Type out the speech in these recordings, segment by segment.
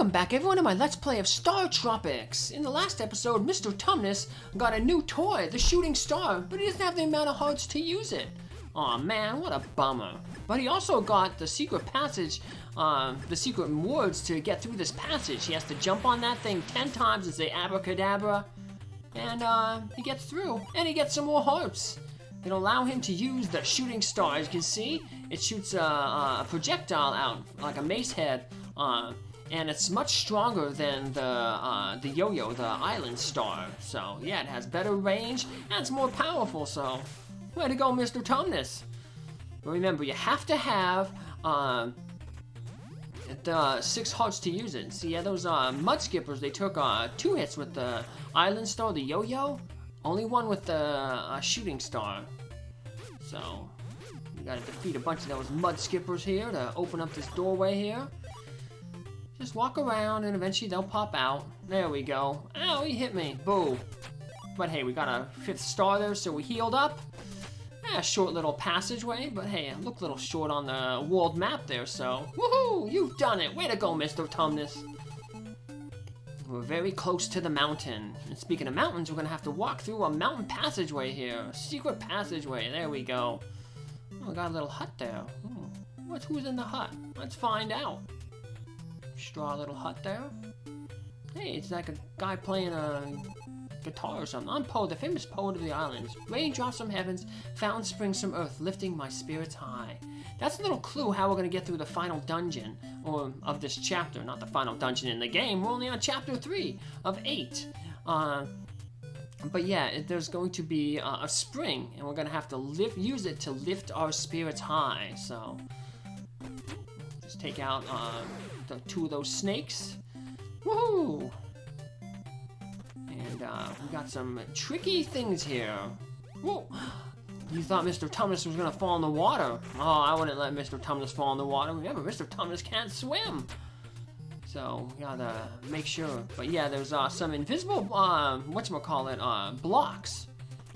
Welcome back everyone to my Let's Play of Star Tropics. In the last episode, Mr. Tumnus got a new toy, the shooting star, but he doesn't have the amount of hearts to use it. Aw man, what a bummer. But he also got the secret passage, the secret words to get through this passage. He has to jump on that thing 10 times and say abracadabra, and he gets through, and he gets some more hearts. It'll allow him to use the shooting star. As you can see, it shoots a projectile out, like a mace head, and it's much stronger than the yo-yo, the island star. So yeah, it has better range and it's more powerful. So way to go, Mr. Tumnus. But remember, you have to have the 6 hearts to use it. See, yeah, those mud skippers, they took 2 hits with the island star, the yo-yo, only 1 with the shooting star. So you gotta defeat a bunch of those mud skippers here to open up this doorway here. Just walk around and eventually they'll pop out. There we go. Ow, he hit me. Boo. But hey, we got a 5th star there, so we healed up. A short little passageway, but hey, it looked a little short on the world map there, so woohoo! You've done it! Way to go, Mr. Tumnus. We're very close to the mountain. And speaking of mountains, we're gonna have to walk through a mountain passageway here. A secret passageway. There we go. Oh, we got a little hut there. Who's in the hut? Let's find out. Straw little hut there. Hey, it's like a guy playing a guitar or something. I'm Poe, the famous poet of the islands. Raindrops from heavens, fountain springs from earth, lifting my spirits high. That's a little clue how we're going to get through the final dungeon of this chapter. Not the final dungeon in the game. We're only on chapter 3 of 8. But yeah, there's going to be a spring, and we're going to have to use it to lift our spirits high. So just take out the 2 of those snakes. Woohoo! And we got some tricky things here. Whoa! You thought Mr. Tumnus was gonna fall in the water. Oh, I wouldn't let Mr. Tumnus fall in the water. Remember, Mr. Tumnus can't swim. So, we gotta make sure. But yeah, there's some invisible, blocks.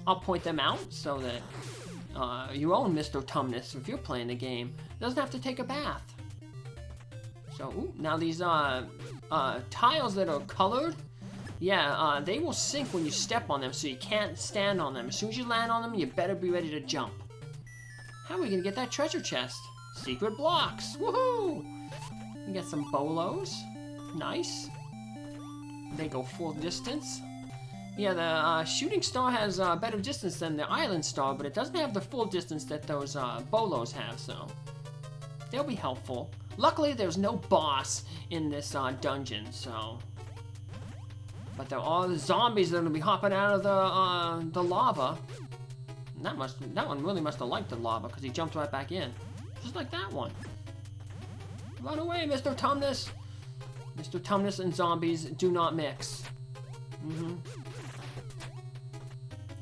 I'll point them out so that your own Mr. Tumnus, if you're playing the game, doesn't have to take a bath. So, ooh, now these tiles that are colored, yeah, they will sink when you step on them, so you can't stand on them. As soon as you land on them, you better be ready to jump. How are we gonna get that treasure chest? Secret blocks, woohoo! We get some bolos, nice. They go full distance. Yeah, the shooting star has better distance than the island star, but it doesn't have the full distance that those bolos have, so they'll be helpful. Luckily, there's no boss in this dungeon, so. But there are zombies that are gonna be hopping out of the lava. And that one really must have liked the lava because he jumped right back in, just like that one. Run away, Mr. Tumnus! Mr. Tumnus and zombies do not mix.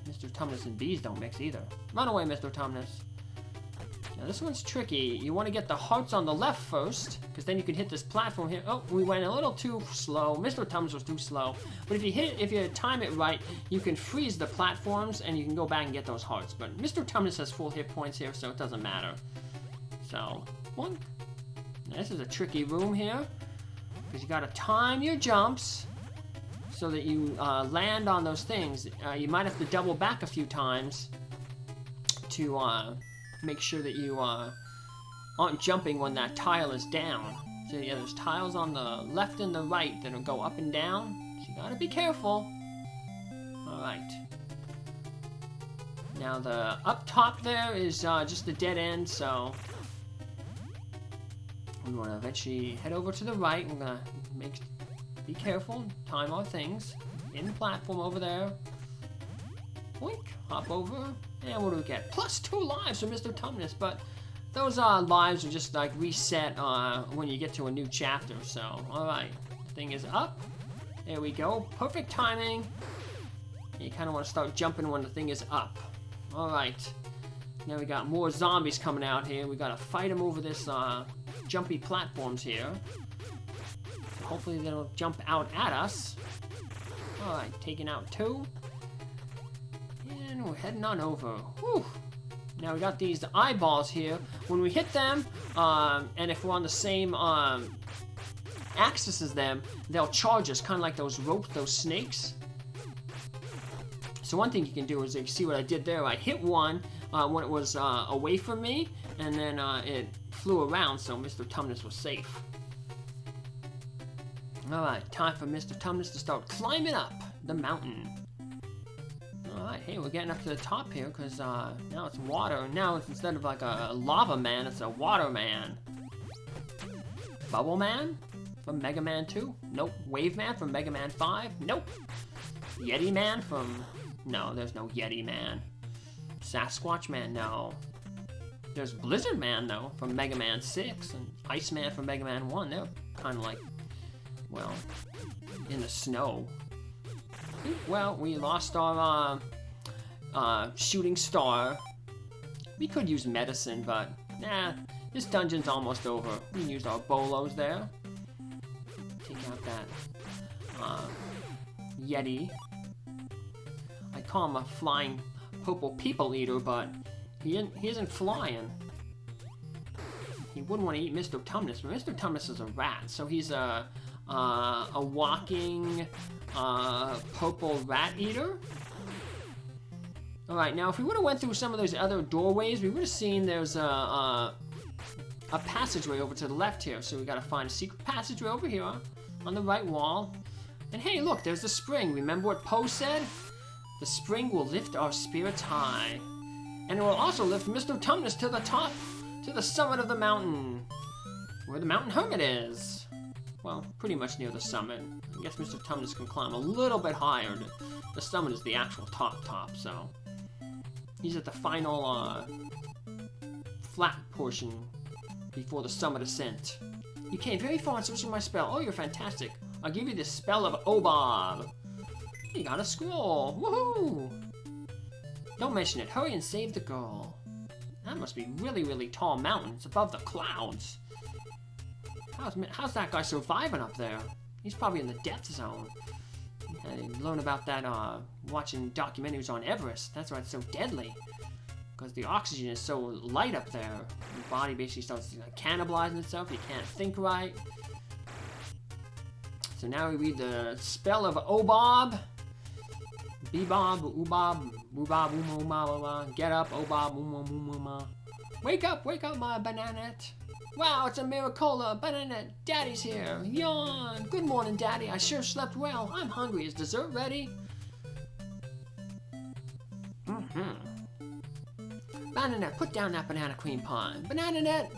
Mr. Tumnus and bees don't mix either. Run away, Mr. Tumnus. Now this one's tricky. You want to get the hearts on the left first, because then you can hit this platform here. Oh, we went a little too slow. Mr. Tumnus was too slow. But if you time it right, you can freeze the platforms and you can go back and get those hearts. But Mr. Tumnus has full hit points here, so it doesn't matter. So, one. Now, this is a tricky room here, because you got to time your jumps so that you land on those things. You might have to double back a few times to make sure that you aren't jumping when that tile is down. So yeah, there's tiles on the left and the right that'll go up and down, so you gotta be careful. Alright. Now the up top there is just a dead end, so we want to eventually head over to the right. We're gonna be careful, time our things. In the platform over there. Boink, hop over. And what do we get? +2 lives for Mr. Tumnus, but those lives are just like reset when you get to a new chapter. So, alright, the thing is up. There we go, perfect timing. You kind of want to start jumping when the thing is up. Alright, now we got more zombies coming out here. We gotta fight them over this jumpy platforms here. Hopefully they don't jump out at us. Alright, taking out 2. And we're heading on over. Whew. Now we got these eyeballs here. When we hit them, and if we're on the same accesses them, they'll charge us, kind of like those snakes. So one thing you can do is, you see what I did there, I hit one when it was away from me, and then it flew around, so Mr. Tumnus was safe. Alright, time for Mr. Tumnus to start climbing up the mountain. Alright, hey, we're getting up to the top here, because now it's water. Now, it's, instead of like a lava man, it's a water man. Bubble Man from Mega Man 2? Nope. Wave Man from Mega Man 5? Nope. Yeti Man from... No, there's no Yeti Man. Sasquatch Man? No. There's Blizzard Man, though, from Mega Man 6, and Ice Man from Mega Man 1. They're kind of like, well, in the snow. Well, we lost our shooting star. We could use medicine, but nah, this dungeon's almost over. We can use our bolos there. Take out that Yeti. I call him a flying purple people eater, but he isn't flying. He wouldn't want to eat Mr. Tumnus, but Mr. Tumnus is a rat, so he's a walking purple rat eater. Alright, now if we would have went through some of those other doorways, we would have seen there's a passageway over to the left here. So we gotta find a secret passageway over here on the right wall. And hey, look, there's the spring. Remember what Poe said? The spring will lift our spirits high. And it will also lift Mr. Tumnus to the top, to the summit of the mountain, where the mountain hermit is. Well, pretty much near the summit. I guess Mr. Tumnus can climb a little bit higher. The summit is the actual top, so... He's at the final, flat portion before the summit ascent. You came very far in switching my spell. Oh, you're fantastic. I'll give you the spell of Obob. You got a scroll. Woohoo! Don't mention it. Hurry and save the girl. That must be really, really tall mountains above the clouds. How's that guy surviving up there? He's probably in the death zone. I learned about that watching documentaries on Everest. That's why it's so deadly. Because the oxygen is so light up there. Your body basically starts cannibalizing itself. You can't think right. So now we read the spell of Obob. Bebob, Ubob, Ubob, Umuma, get up, Obob, Umuma. Wake up, my Bananette. Wow, it's a Miracola, Bananette, Daddy's here. Yawn. Good morning, Daddy. I sure slept well. I'm hungry. Is dessert ready? Bananette, put down that banana cream pie. Bananette,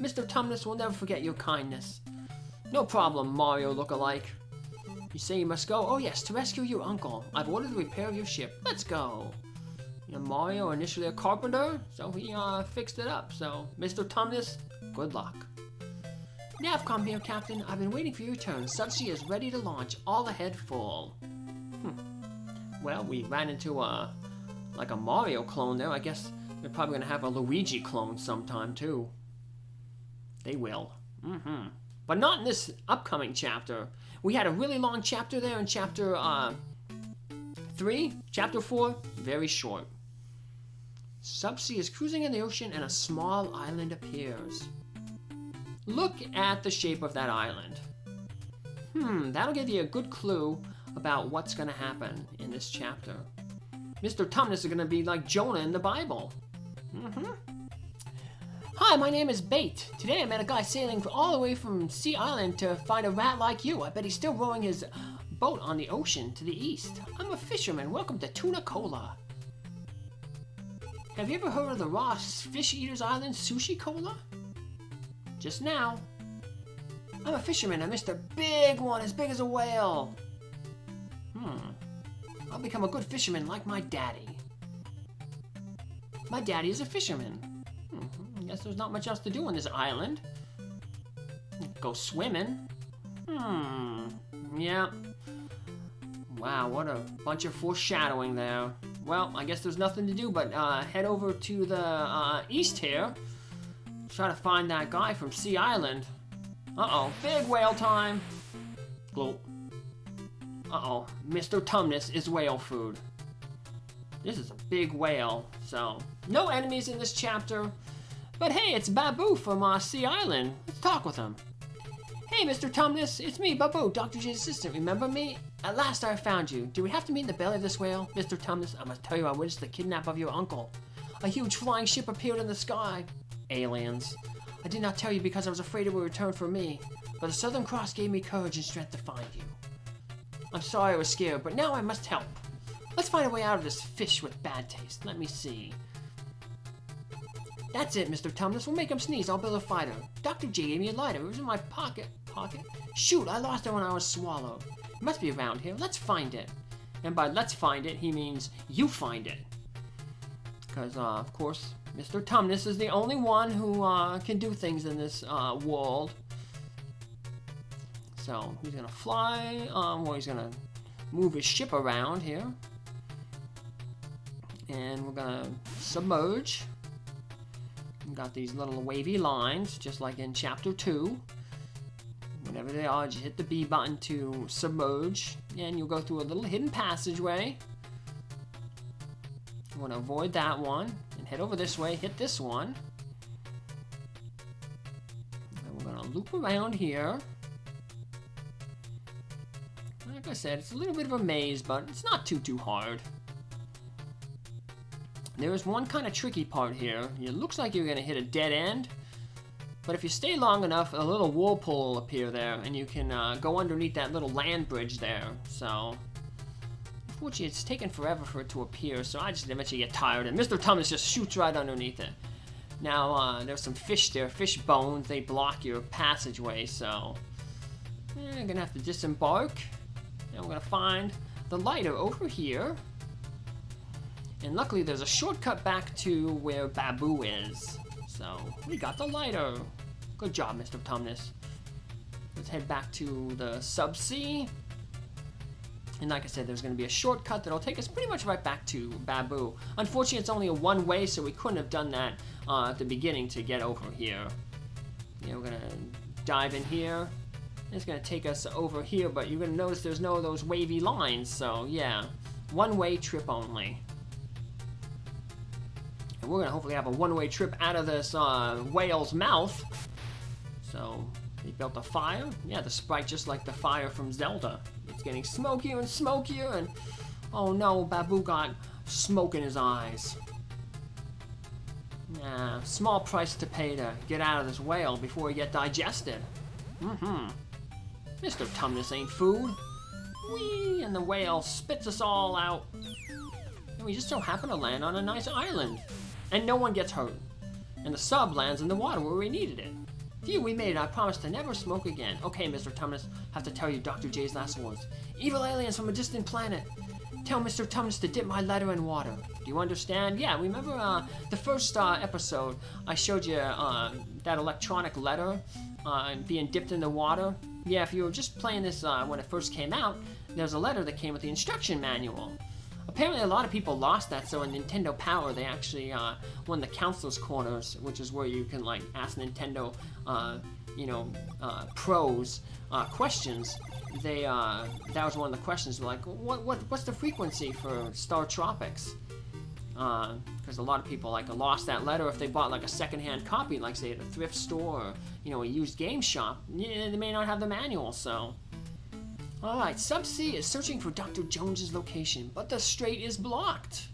Mr. Tumnus will never forget your kindness. No problem, Mario lookalike. You say you must go? Oh yes, to rescue your uncle. I've ordered the repair of your ship. Let's go. You know, Mario, initially a carpenter, so he fixed it up. So, Mr. Tumnus, good luck. Navcom here, Captain. I've been waiting for your turn. Subsea is ready to launch. All ahead full. Well, we ran into like a Mario clone there. I guess they're probably going to have a Luigi clone sometime, too. They will. But not in this upcoming chapter. We had a really long chapter there in chapter 3. Chapter 4, very short. Subsea is cruising in the ocean and a small island appears. Look at the shape of that island. That'll give you a good clue about what's going to happen in this chapter. Mr. Tumnus is going to be like Jonah in the Bible. Hi, my name is Bait. Today I met a guy sailing all the way from Sea Island to find a rat like you. I bet he's still rowing his boat on the ocean to the east. I'm a fisherman. Welcome to Tuna Cola. Have you ever heard of the raw fish eaters island, Sushi Cola? Just now. I'm a fisherman. I missed a big one as big as a whale. I'll become a good fisherman like my daddy. My daddy is a fisherman. I guess there's not much else to do on this island. Go swimming. Yeah. Wow, what a bunch of foreshadowing there. Well, I guess there's nothing to do but head over to the east here. Try to find that guy from Sea Island. Uh-oh, big whale time. Gloop. Uh-oh, Mr. Tumnus is whale food. This is a big whale, so no enemies in this chapter. But hey, it's Baboo from Sea Island. Let's talk with him. Hey, Mr. Tumnus, it's me, Baboo, Dr. J's assistant. Remember me? At last I found you. Do we have to meet in the belly of this whale? Mr. Tumnus, I must tell you I witnessed the kidnap of your uncle. A huge flying ship appeared in the sky. Aliens. I did not tell you because I was afraid it would return for me, but the Southern Cross gave me courage and strength to find you. I'm sorry I was scared, but now I must help. Let's find a way out of this fish with bad taste. Let me see. That's it, Mr. Tumnus. We'll make him sneeze. I'll build a fighter. Dr. J gave me a lighter. It was in my pocket. Shoot, I lost it when I was swallowed. It must be around here. Let's find it. And by let's find it, he means you find it. Because, of course, Mr. Tumnus is the only one who can do things in this world. So, he's going to fly. Or he's going to move his ship around here. And we're going to submerge. We've got these little wavy lines, just like in Chapter 2. Whenever they are, just hit the B button to submerge, and you'll go through a little hidden passageway. You want to avoid that one, and head over this way, hit this one. And we're going to loop around here. Like I said, it's a little bit of a maze, but it's not too hard. There is one kind of tricky part here. It looks like you're going to hit a dead end. But if you stay long enough, a little whirlpool will appear there, and you can go underneath that little land bridge there. So, unfortunately, it's taken forever for it to appear, so I just eventually get tired, and Mr. Tumnus just shoots right underneath it. Now, there's some fish there, fish bones. They block your passageway, so I'm going to have to disembark, and we're going to find the lighter over here. And luckily, there's a shortcut back to where Baboo is. So, we got the lighter. Good job, Mr. Tumnus. Let's head back to the subsea. And like I said, there's going to be a shortcut that'll take us pretty much right back to Baboo. Unfortunately, it's only a one-way, so we couldn't have done that at the beginning to get over here. Yeah, we're going to dive in here. It's going to take us over here, but you're going to notice there's no of those wavy lines. So, yeah, one-way trip only. We're going to hopefully have a one-way trip out of this whale's mouth. So, they built a fire. Yeah, the sprite just like the fire from Zelda. It's getting smokier and smokier, and oh no, Baboo got smoke in his eyes. Nah, small price to pay to get out of this whale before we get digested. Mr. Tumnus ain't food. Whee! And the whale spits us all out. And we just so happen to land on a nice island. And no one gets hurt. And the sub lands in the water where we needed it. Phew, we made it. I promise to never smoke again. Okay, Mr. Tumnus, have to tell you Dr. J's last words. Evil aliens from a distant planet. Tell Mr. Tumnus to dip my letter in water. Do you understand? Yeah, remember the first episode, I showed you that electronic letter being dipped in the water? Yeah, if you were just playing this when it first came out, there's a letter that came with the instruction manual. Apparently a lot of people lost that, so in Nintendo Power they actually won the Counselor's Corners, which is where you can like ask Nintendo, pros questions. They that was one of the questions. Like, what's the frequency for Star Tropics? Because a lot of people like lost that letter if they bought like a secondhand copy, like say at a thrift store or a used game shop. Yeah, they may not have the manual, so. Alright, Subsea is searching for Dr. Jones's location, but the strait is blocked.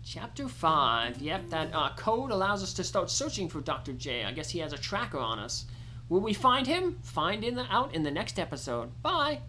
Chapter 5. Yep, that code allows us to start searching for Dr. J. I guess he has a tracker on us. Will we find him? Find out in the next episode. Bye!